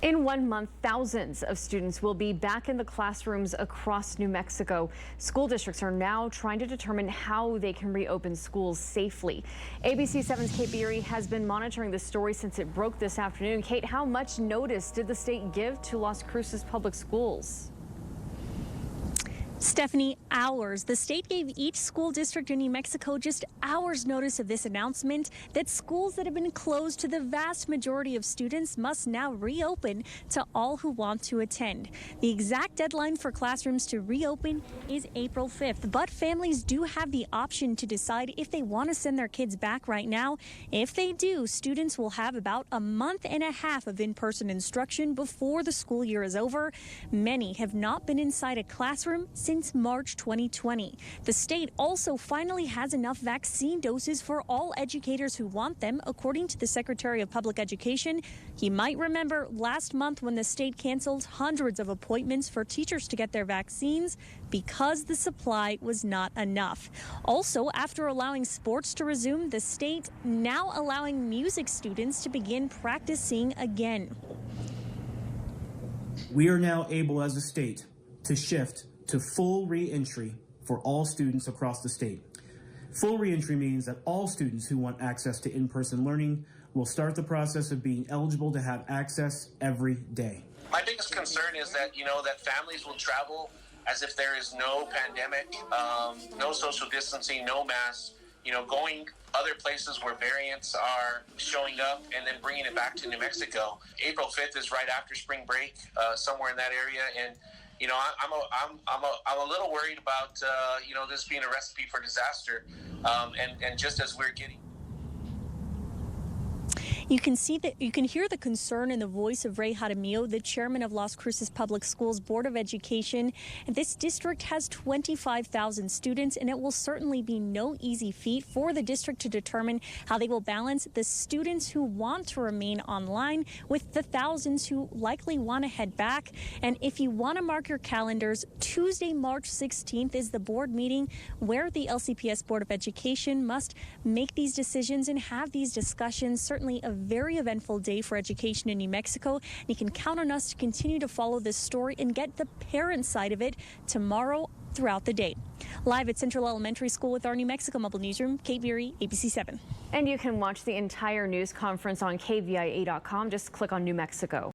In 1 month, thousands of students will be back in the classrooms across New Mexico. School districts are now trying to determine how they can reopen schools safely. ABC 7's Kate Beery has been monitoring this story since it broke this afternoon. Kate, how much notice did the state give to Las Cruces Public Schools? Stephanie, hours. The state gave each school district in New Mexico just hours notice of this announcement that schools that have been closed to the vast majority of students must now reopen to all who want to attend. The exact deadline for classrooms to reopen is April 5th, but families do have the option to decide if they want to send their kids back right now. If they do, students will have about a month and a half of in-person instruction before the school year is over. Many have not been inside a classroom since March 2020. The state also finally has enough vaccine doses for all educators who want them, according to the Secretary of Public Education. He might remember last month when the state canceled hundreds of appointments for teachers to get their vaccines because the supply was not enough. Also, after allowing sports to resume, the state now allowing music students to begin practicing again. We are now able as a state to shift to full re-entry for all students across the state. Full re-entry means that all students who want access to in-person learning will start the process of being eligible to have access every day. My biggest concern is that, that families will travel as if there is no pandemic, no social distancing, no masks, going other places where variants are showing up and then bringing it back to New Mexico. April 5th is right after spring break, somewhere in that area, and I'm a little worried about this being a recipe for disaster, and just as we're getting. You can hear the concern in the voice of Ray Jaramillo, the chairman of Las Cruces Public Schools Board of Education. This district has 25,000 students, and it will certainly be no easy feat for the district to determine how they will balance the students who want to remain online with the thousands who likely want to head back. And if you want to mark your calendars, Tuesday, March 16th is the board meeting where the LCPS Board of Education must make these decisions and have these discussions. Certainly a very eventful day for education in New Mexico. And you can count on us to continue to follow this story and get the parent side of it tomorrow throughout the day. Live at Central Elementary School with our New Mexico Mobile Newsroom, Kate Beery, ABC 7. And you can watch the entire news conference on kvia.com. Just click on New Mexico.